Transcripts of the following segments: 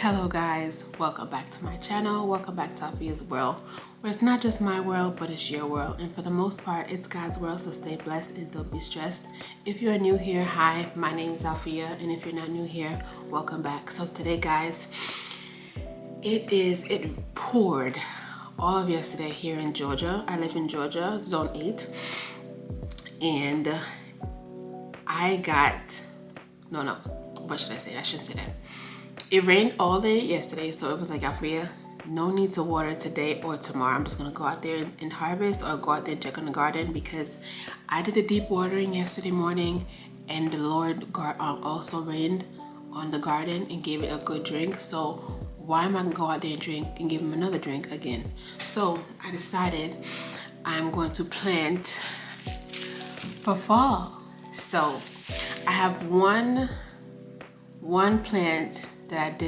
Hello guys, welcome back to my channel. Welcome back to Alfia's World, where it's not just my world, but it's your world. And for the most part, it's God's world, so stay blessed and don't be stressed. If you're new here, hi, my name is Alfia. And if you're not new here, welcome back. So today guys, it poured all of yesterday here in Georgia. I live in Georgia, zone 8. And what should I say? I shouldn't say that. It rained all day yesterday, so it was like, Alfia, no need to water today or tomorrow. I'm just gonna go out there and harvest, or go out there and check on the garden, because I did a deep watering yesterday morning, and the Lord also rained on the garden and gave it a good drink. So why am I gonna go out there and drink and give him another drink again? So I decided I'm going to plant for fall. So I have one plant that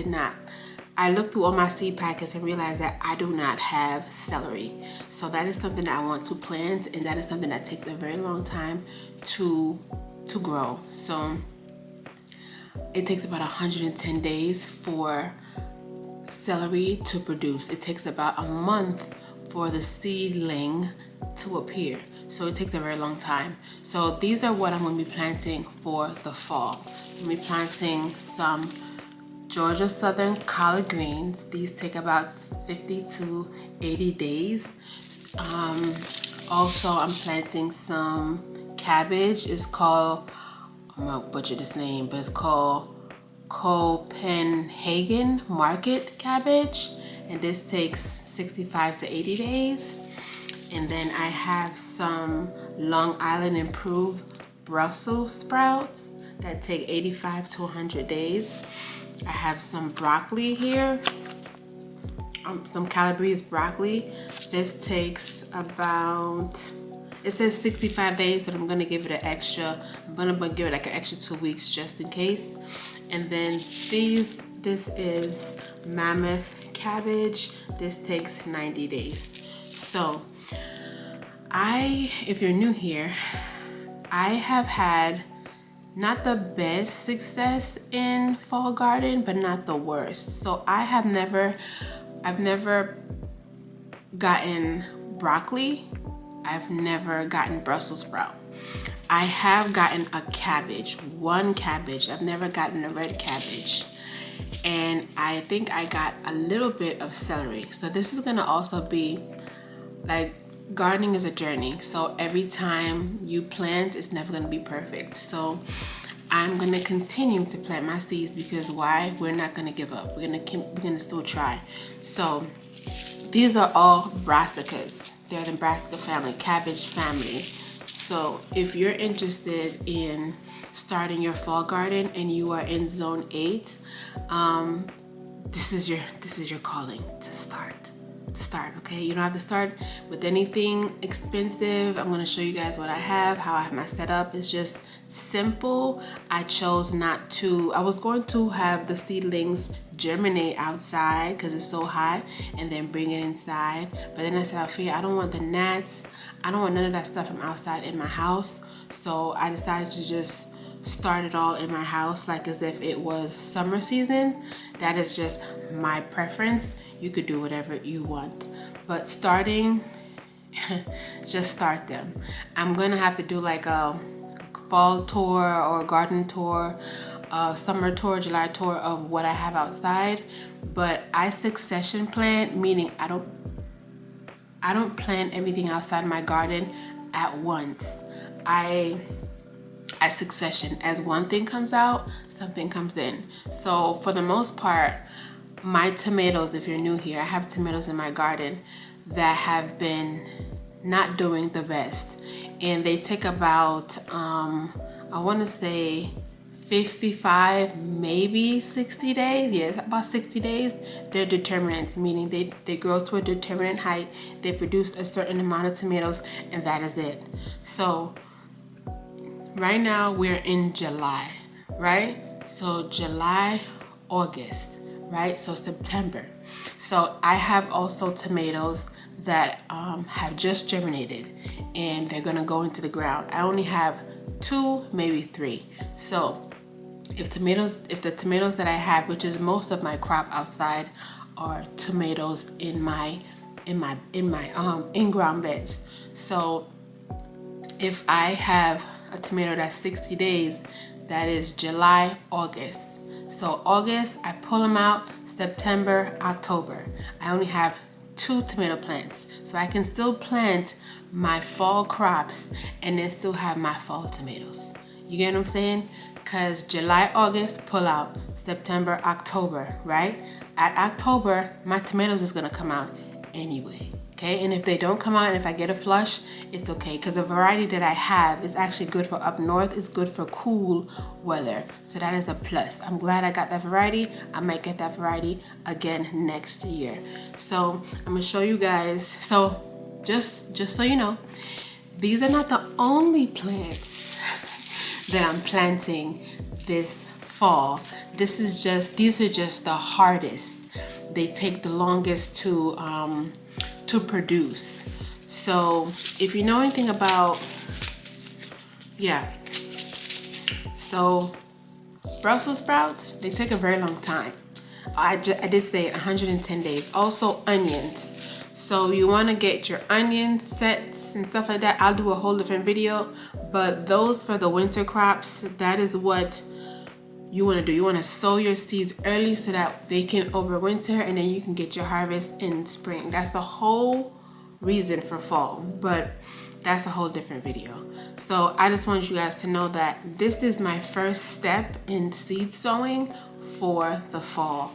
I looked through all my seed packets and realized that I do not have celery. So that is something that I want to plant, and that is something that takes a very long time to grow. So it takes about 110 days for celery to produce. It takes about a month for the seedling to appear. So it takes a very long time. So these are what I'm going to be planting for the fall. So I'm going to be planting some Georgia Southern collard greens. These take about 50 to 80 days. Also, I'm planting some cabbage. It's called, I'm gonna butcher this name, but it's called Copenhagen Market cabbage. And this takes 65 to 80 days. And then I have some Long Island Improved Brussels sprouts that take 85 to 100 days. I have some broccoli here, some Calabrese broccoli. This takes about, it says 65 days, but I'm gonna give it an extra, I'm gonna give it like an extra 2 weeks just in case. And then this is Mammoth cabbage. This takes 90 days. So if you're new here, I have had not the best success in fall garden, but not the worst. So I've never gotten broccoli. I've never gotten Brussels sprout. I have gotten a cabbage, one cabbage. I've never gotten a red cabbage. And I think I got a little bit of celery. So this is gonna also be like, gardening is a journey. So every time you plant, it's never gonna be perfect. So I'm gonna continue to plant my seeds, because why? We're not gonna give up. We're gonna still try. So these are all brassicas. They're the brassica family, cabbage family. So if you're interested in starting your fall garden and you are in zone 8, this is your calling to start, okay? You don't have to start with anything expensive. I'm gonna show you guys what I have, how I have my setup. It's just simple. I chose not to, I was going to have the seedlings germinate outside because it's so hot, and then bring it inside. But then I said, I don't want the gnats, I don't want none of that stuff from outside in my house. So I decided to just start it all in my house, like as if it was summer season. That is just my preference. You could do whatever you want, but starting, just start them. I'm gonna have to do like a fall tour or garden tour, summer tour, July tour of what I have outside. But I succession plant, meaning I don't plant everything outside my garden at once. I succession. As one thing comes out, something comes in. So for the most part, my tomatoes, if you're new here, I have tomatoes in my garden that have been not doing the best. And they take about, I wanna say 55, maybe 60 days. Yeah, about 60 days. They're determinants, meaning they grow to a determinate height. They produce a certain amount of tomatoes, and that is it. So right now we're in July, right? So July, August, right? So September. So I have also tomatoes that have just germinated, and they're gonna go into the ground. I only have 2, maybe 3. So if the tomatoes that I have, which is most of my crop outside, are tomatoes in my in-ground beds. So if I have a tomato that's 60 days, that is July, August. So August, I pull them out. September, October, I only have 2 tomato plants. So I can still plant my fall crops and then still have my fall tomatoes. You get what I'm saying? Because July, August, pull out. September, October, right? At October, my tomatoes is gonna come out anyway. Okay, and if they don't come out and if I get a flush, it's okay, because the variety that I have is actually good for up north. It's good for cool weather, so that is a plus. I'm glad I got that variety. I might get that variety again next year. So I'm gonna show you guys. So just so you know, these are not the only plants that I'm planting this fall. These are just the hardest. They take the longest to produce. So if you know anything about, so Brussels sprouts, they take a very long time. I did say 110 days. Also onions. So you want to get your onion sets and stuff like that. I'll do a whole different video, but those for the winter crops, that is what you want to do. You want to sow your seeds early so that they can overwinter and then you can get your harvest in spring. That's the whole reason for fall, but that's a whole different video. So I just want you guys to know that this is my first step in seed sowing for the fall.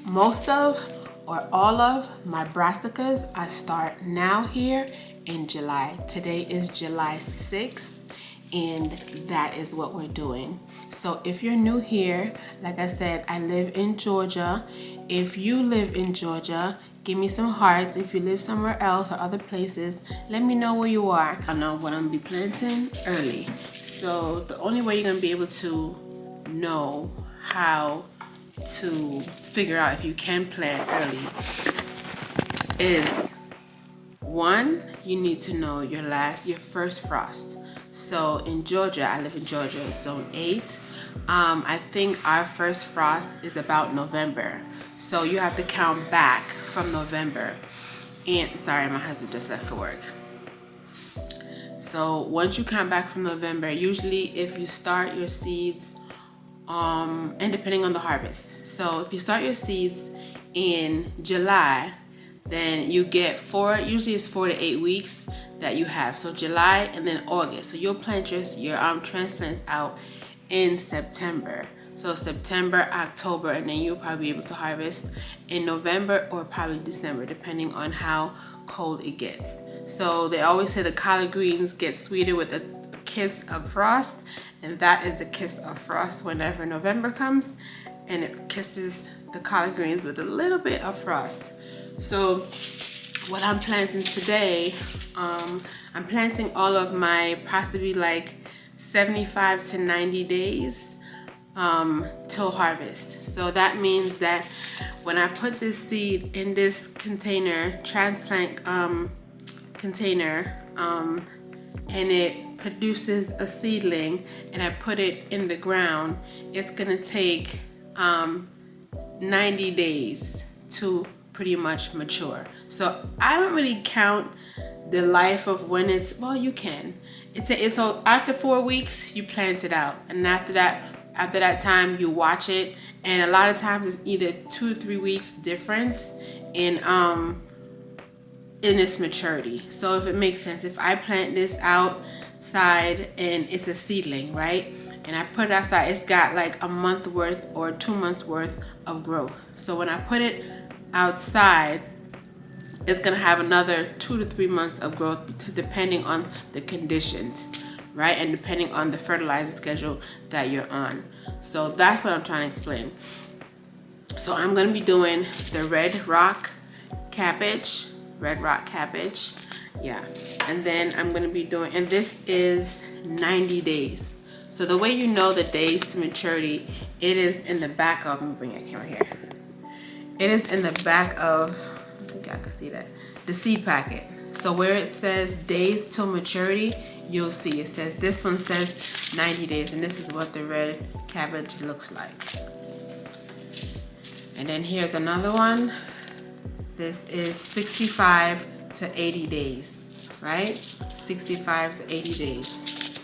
Most of or all of my brassicas I start now here in July. Today is July 6th. And that is what we're doing. So if you're new here, like I said, I live in Georgia. If you live in Georgia, give me some hearts. If you live somewhere else or other places, let me know where you are. I know what I'm gonna be planting early. So the only way you're gonna be able to know how to figure out if you can plant early is, one, you need to know your first frost. So in Georgia, I live in Georgia, zone 8. I think our first frost is about November. So you have to count back from November. And sorry, my husband just left for work. So once you count back from November, usually if you start your seeds, and depending on the harvest. So if you start your seeds in July, then you get usually it's 4 to 8 weeks that you have. So July and then August. So you'll plant your transplants out in September. So September, October, and then you'll probably be able to harvest in November or probably December, depending on how cold it gets. So they always say the collard greens get sweeter with a kiss of frost, and that is the kiss of frost whenever November comes, and it kisses the collard greens with a little bit of frost. So what I'm planting today, I'm planting all of my possibly like 75 to 90 days till harvest. So that means that when I put this seed in this container, transplant container, and it produces a seedling and I put it in the ground, it's gonna take 90 days to pretty much mature. So I don't really count the life of when it's, well, you can. So after 4 weeks, you plant it out. And after that time, you watch it. And a lot of times it's either 2 to 3 weeks difference in its maturity. So if it makes sense, if I plant this outside and it's a seedling, right? And I put it outside, it's got like a month worth or 2 months worth of growth. So when I put it outside, it's gonna have another 2 to 3 months of growth depending on the conditions, right? And depending on the fertilizer schedule that you're on. So that's what I'm trying to explain. So I'm gonna be doing the red rock cabbage, yeah. And then I'm gonna be doing, and this is 90 days. So the way you know the days to maturity, it is in the back of, let me bring your camera here. It is in the back of, I think I can see that, the seed packet. So where it says days till maturity, you'll see it says, this one says 90 days, and this is what the red cabbage looks like. And then here's another one. This is 65 to 80 days, right? 65 to 80 days.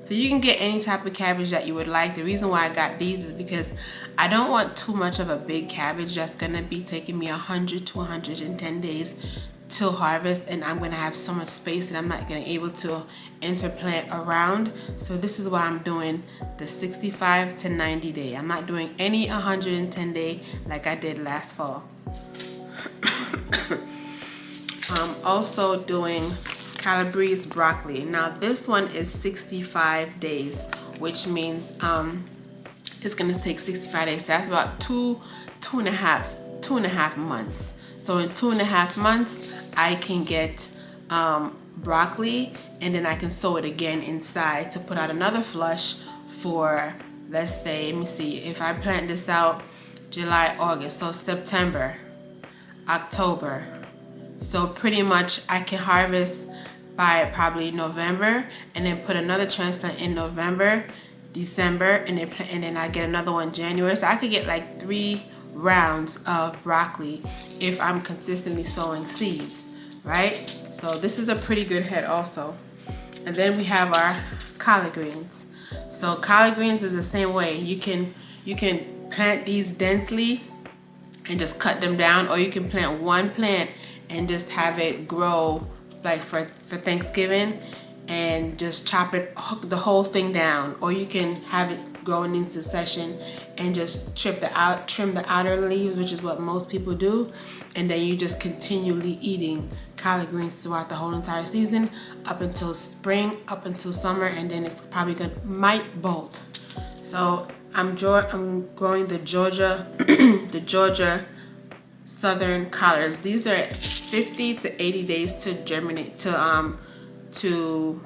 So you can get any type of cabbage that you would like. The reason why I got these is because I don't want too much of a big cabbage that's gonna be taking me 100 to 110 days to harvest, and I'm gonna have so much space that I'm not gonna be able to interplant around. So this is why I'm doing the 65 to 90 day. I'm not doing any 110 day like I did last fall. I'm also doing Calabrese broccoli. Now this one is 65 days, which means it's gonna take 65 days. So that's about two and a half months. So in 2.5 months, I can get broccoli, and then I can sow it again inside to put out another flush for, let's say, let me see, if I plant this out July, August, so September, October. So pretty much I can harvest by probably November, and then put another transplant in November, December, and then I get another one January. So I could get like 3 rounds of broccoli if I'm consistently sowing seeds, right? So this is a pretty good head also. And then we have our collard greens. So collard greens is the same way. You can plant these densely and just cut them down, or you can plant one plant and just have it grow like for Thanksgiving and just chop it, the whole thing down, or you can have it growing in succession and just trim the outer leaves, which is what most people do, and then you just continually eating collard greens throughout the whole entire season up until spring, up until summer, and then it's probably might bolt. So I'm growing the Georgia the Georgia Southern collards. These are 50 to 80 days to germinate, to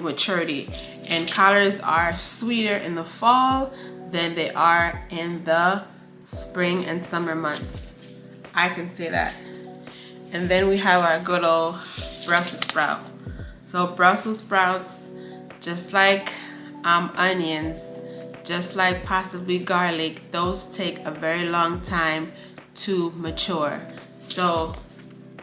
maturity. And collards are sweeter in the fall than they are in the spring and summer months. I can say that. And then we have our good old Brussels sprout. So Brussels sprouts, just like onions, just like possibly garlic, those take a very long time to mature. So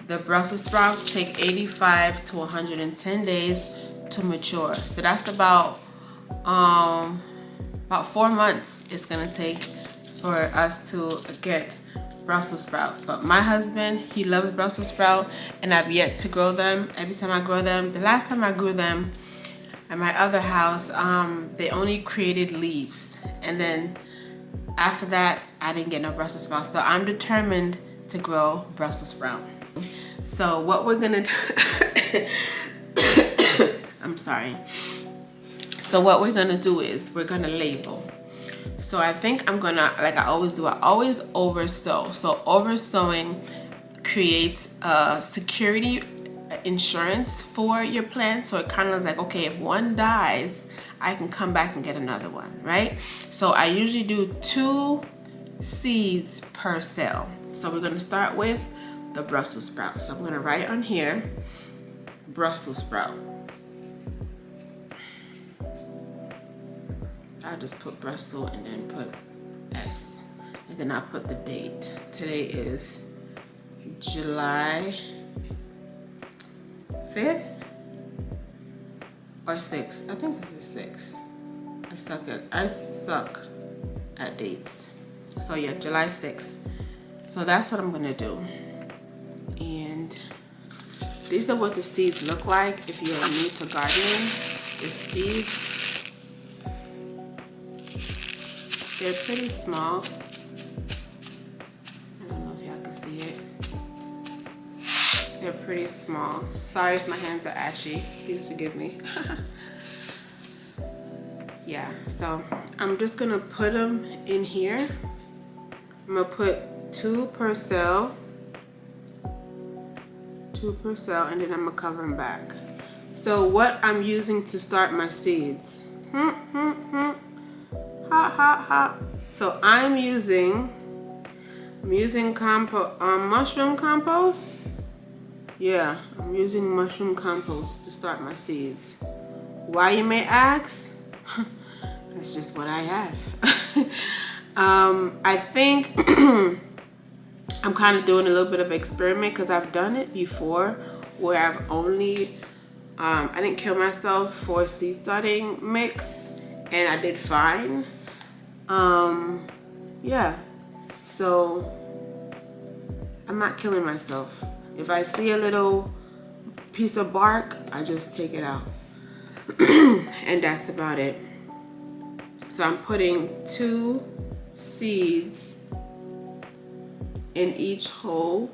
the Brussels sprouts take 85 to 110 days to mature. So that's about 4 months it's gonna take for us to get Brussels sprout. But my husband, he loves Brussels sprout, and I've yet to grow them. Every time I grow them, the last time I grew them at my other house, they only created leaves, and then after that I didn't get no Brussels sprout. So I'm determined to grow Brussels sprout. So what we're gonna do I'm sorry. So what we're gonna do is we're gonna label. So I think I'm gonna, like I always do, I always oversow. So oversowing creates a security insurance for your plant. So it kind of is like, okay, if one dies, I can come back and get another one, right? So I usually do 2 seeds per cell. So we're gonna start with the Brussels sprout. So I'm gonna write on here, Brussels sprout. I'll just put Brussels and then put S. And then I'll put the date. Today is July 5th or 6th. I think this is 6th. I suck at dates. So yeah, July 6th. So that's what I'm gonna do. And these are what the seeds look like if you're new to gardening. The seeds, they're pretty small. I don't know if y'all can see it. They're pretty small. Sorry if my hands are ashy. Please forgive me. Yeah, so I'm just gonna put them in here. I'm gonna put 2 per cell. 2 per cell, and then I'm gonna cover them back. So what I'm using to start my seeds. So I'm using mushroom compost. Yeah, I'm using mushroom compost to start my seeds. Why, you may ask? That's just what I have. I think I'm kind of doing a little bit of experiment because I've done it before where I've only, I didn't kill myself for seed starting mix and I did fine. Yeah, so I'm not killing myself. If I see a little piece of bark, I just take it out. And that's about it. So I'm putting 2 seeds in each hole.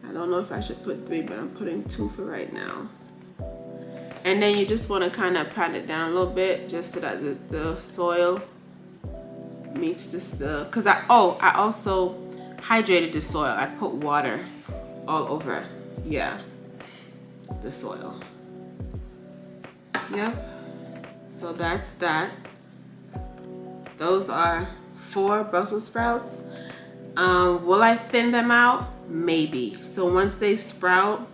I don't know if I should put 3, but I'm putting 2 for right now. And then you just want to kind of pat it down a little bit just so that the soil meets the because I also hydrated the soil. I put water all over, yeah, the soil. Yep. So that's that. Those are 4 Brussels sprouts. Will I thin them out? Maybe. So once they sprout,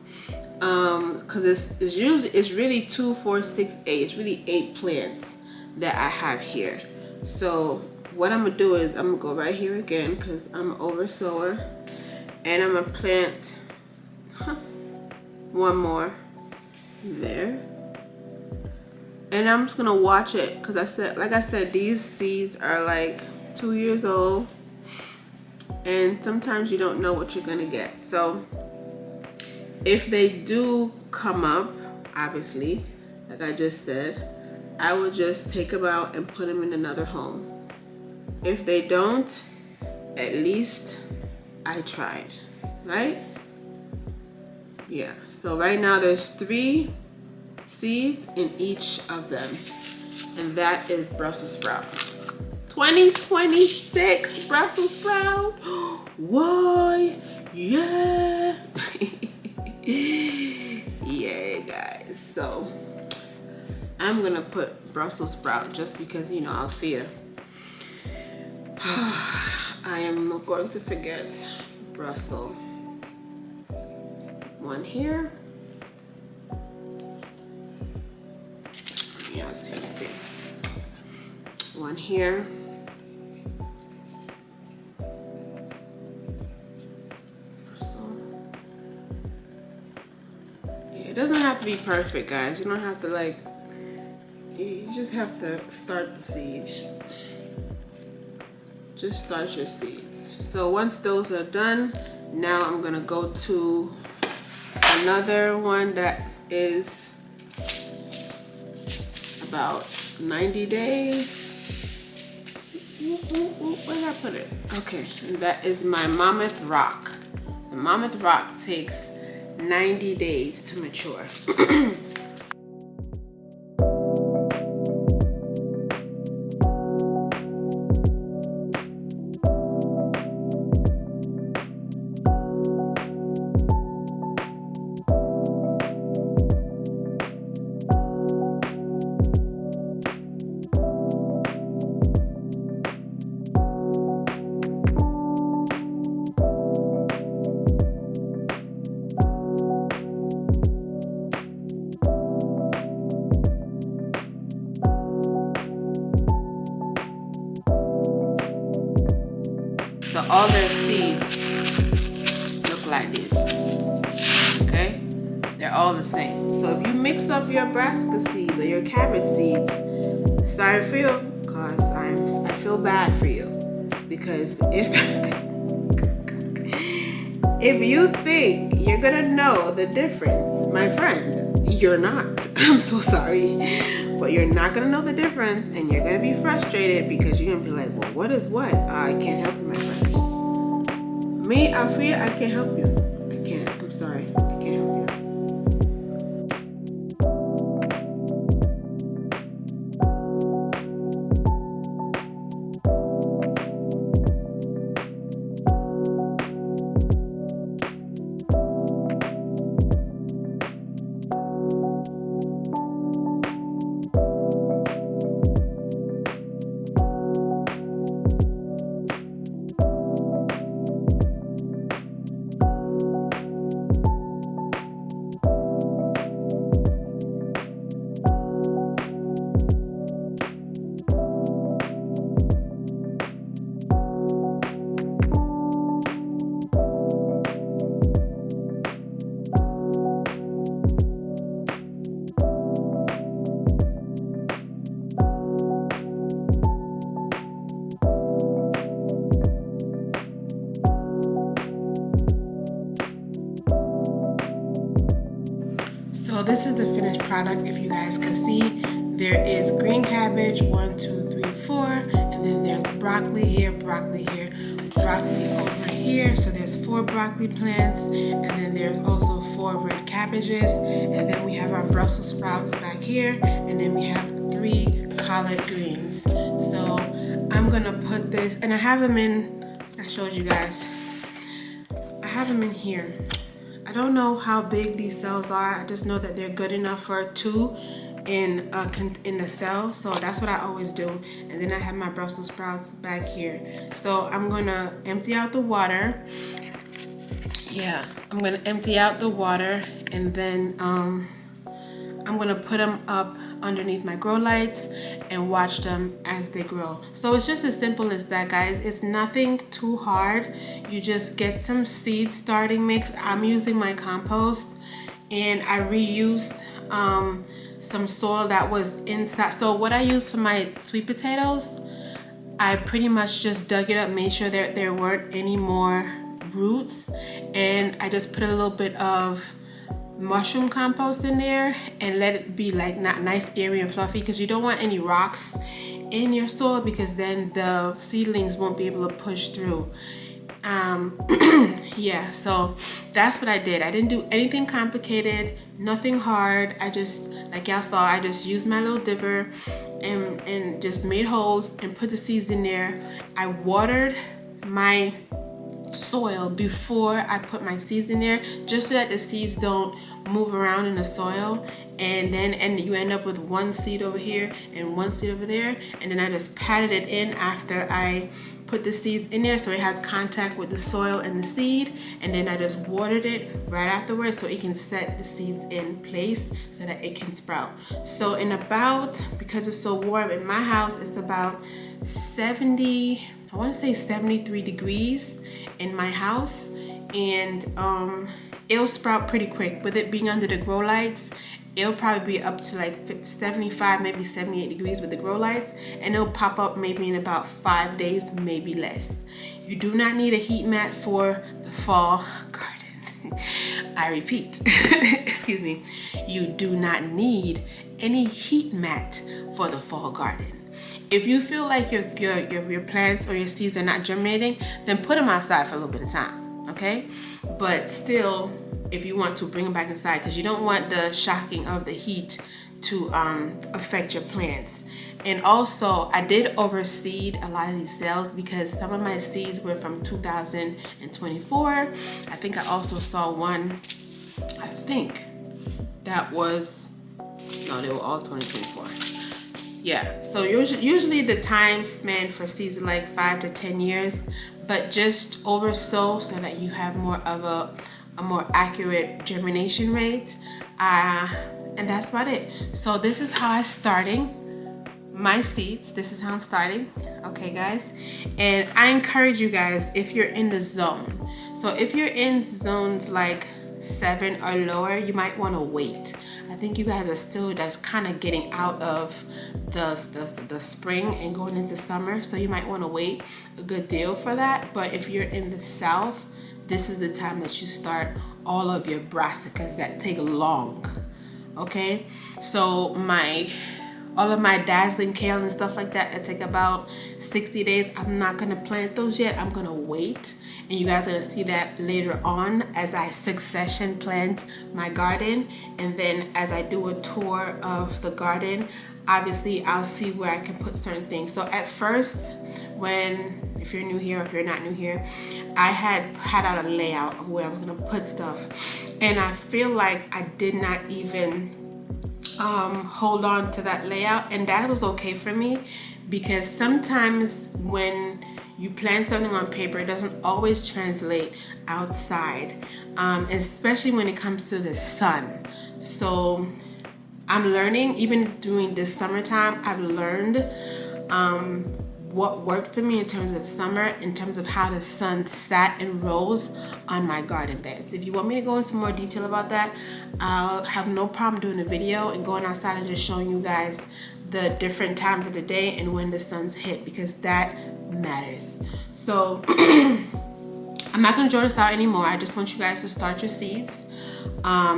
because it's really 2, 4, 6, 8. It's really 8 plants that I have here. So what I'm gonna do is I'm gonna go right here again because I'm an oversower, and I'm gonna plant 1 more there. And I'm just gonna watch it because like I said, these seeds are like 2 years old, and sometimes you don't know what you're gonna get. So if they do come up, obviously, like I just said, I will just take them out and put them in another home. If they don't, at least I tried, right? Yeah, so right now there's 3 seeds in each of them, and that is Brussels sprout. 2026 Brussels sprout. Why? Yeah. Yeah, guys. So I'm gonna put Brussels sprout just because, you know, I'll fear I am not going to forget Brussels. 1 here. Yeah, as you can see. 1 here. It doesn't have to be perfect, guys. You don't have to you just have to start the seed. Just start your seeds. So once those are done, now I'm gonna go to another one that is about 90 days. Where did I put it? Okay, and that is my Mammoth Rock. The Mammoth Rock takes 90 days to mature. So all their seeds look like this, okay? They're all the same. So if you mix up your brassica seeds or your cabbage seeds, sorry for you, because I feel bad for you. Because if if you think you're gonna know the difference, my friend, you're not. I'm so sorry. But you're not gonna know the difference, and you're gonna be frustrated because you're gonna be like, well, what is what? I can't help you, my friend. Me, Alfia, I can't help you. I can't. I'm sorry. I can't help you. this is the finished product. If you guys can see, there is green cabbage, 1, 2, 3, 4, and then there's broccoli here, broccoli over here. So there's 4 broccoli plants, and then there's also 4 red cabbages, and then we have our Brussels sprouts back here, and then we have 3 collard greens. So I'm gonna put this, and I have them in, I showed you guys, I have them in here. I don't know how big these cells are. I just know that they're good enough for 2 in the cell, so that's what I always do. And then I have my Brussels sprouts back here. So I'm gonna empty out the water. Yeah, I'm gonna empty out the water, and then I'm gonna put them up underneath my grow lights and watch them as they grow. So it's just as simple as that, guys. It's nothing too hard. You just get some seed starting mix. I'm using my compost, and I reused some soil that was inside. So what I used for my sweet potatoes, I pretty much just dug it up, made sure that there weren't any more roots, and I just put a little bit of mushroom compost in there and let it be like not nice, airy and fluffy, because you don't want any rocks in your soil, because then the seedlings won't be able to push through. Yeah, so that's what I did. I didn't do anything complicated, nothing hard. I just, like y'all saw, I just used my little dipper and just made holes and put the seeds in there. I watered my soil before I put my seeds in there, just so that the seeds don't move around in the soil, and you end up with 1 seed over here and 1 seed over there. And then I just patted it in after I put the seeds in there, so it has contact with the soil and the seed, and then I just watered it right afterwards so it can set the seeds in place so that it can sprout. So in about, because it's so warm in my house, it's about 70, I want to say 73 degrees in my house, and it'll sprout pretty quick. With it being under the grow lights, it'll probably be up to like 75, maybe 78 degrees with the grow lights, and it'll pop up maybe in about 5 days, maybe less. You do not need a heat mat for the fall garden. I repeat, excuse me, you do not need any heat mat for the fall garden. If you feel like your plants or your seeds are not germinating, then put them outside for a little bit of time, okay? But still, if you want to, bring them back inside, because you don't want the shocking of the heat to affect your plants. And also, I did overseed a lot of these cells because some of my seeds were from 2024. I think I also saw one, I think that was, no, they were all 2024. Yeah, so usually the time span for seeds are like 5 to 10 years, but just oversow so that you have more of a more accurate germination rate. And that's about it. So this is how I'm starting my seeds. This is how I'm starting. Okay, guys. And I encourage you guys, if you're in the zone. So if you're in zones like 7 or lower, you might want to wait. I think you guys are still just kind of getting out of the spring and going into summer, so you might want to wait a good deal for that. But if you're in the south, this is the time that you start all of your brassicas that take long. Okay, so all of my dazzling kale and stuff like that take about 60 days. I'm not gonna plant those yet. I'm gonna wait, and you guys are gonna see that later on as I succession plant my garden. And then as I do a tour of the garden, obviously I'll see where I can put certain things. So at first, if you're new here or if you're not new here, I had out a layout of where I was gonna put stuff, and I feel like I did not even hold on to that layout, and that was okay for me, because sometimes when you plan something on paper, it doesn't always translate outside, especially when it comes to the sun. So I'm learning, even during this summertime, I've learned what worked for me in terms of the summer, in terms of how the sun sat and rose on my garden beds. If you want me to go into more detail about that, I'll have no problem doing a video and going outside and just showing you guys the different times of the day and when the sun's hit, because that matters. So I'm I'm not gonna draw this out anymore. I just want you guys to start your seeds.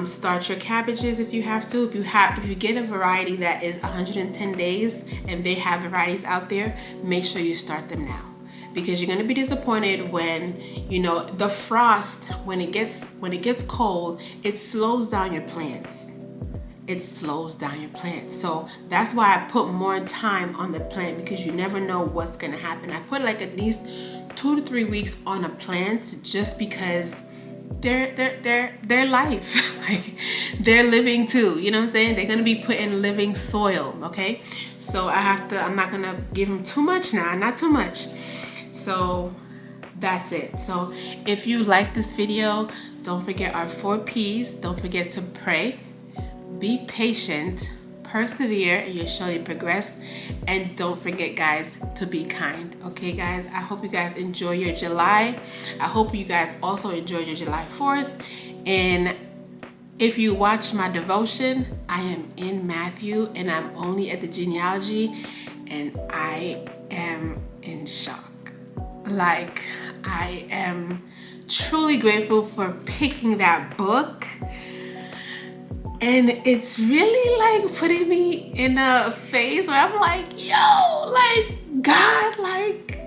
Start your cabbages if you have to. If you get a variety that is 110 days and they have varieties out there, make sure you start them now, because you're gonna be disappointed when, you know, the frost, when it gets cold, it slows down your plants. It slows down your plant. So that's why I put more time on the plant, because you never know what's gonna happen. I put like at least 2 to 3 weeks on a plant, just because their life, like they're living too, you know what I'm saying? They're gonna be put in living soil, okay? So I'm not gonna give them too much now, not too much. So that's it. So if you like this video, don't forget our 4 P's. Don't forget to pray, be patient, persevere, and you'll surely progress. And don't forget, guys, to be kind. Okay, guys, I hope you guys enjoy your July. I hope you guys also enjoy your July 4th. And if you watch my devotion, I am in Matthew and I'm only at the genealogy, and I am in shock. Like, I am truly grateful for picking that book. And it's really like putting me in a phase where I'm like, yo, like God, like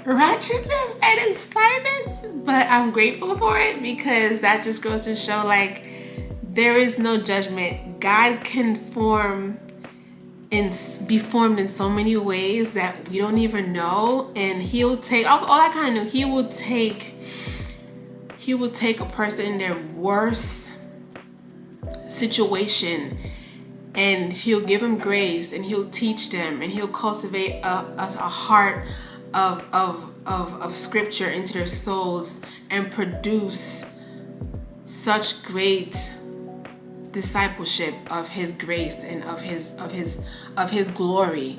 ratchetness at its finest. But I'm grateful for it, because that just goes to show, like, there is no judgment. God can be formed in so many ways that we don't even know. And he'll take, all I kind of knew, he will take a person in their worst situation, and he'll give them grace, and he'll teach them, and he'll cultivate a heart of scripture into their souls, and produce such great discipleship of his grace and of his glory.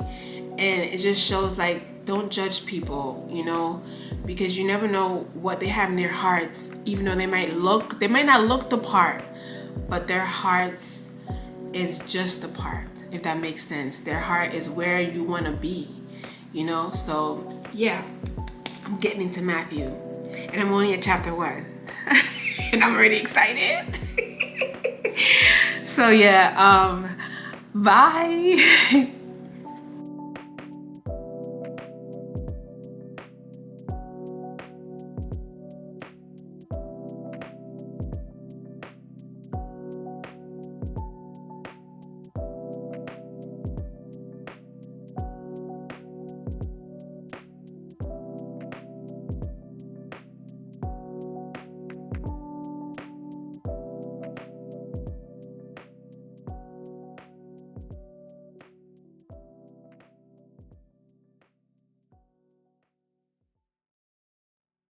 And it just shows, like, don't judge people, you know, because you never know what they have in their hearts. Even though they might not look the part, but their hearts is just the part, if that makes sense. Their heart is where you want to be, you know. So yeah, I'm getting into Matthew, and I'm only at chapter 1 and I'm already excited. So yeah, bye.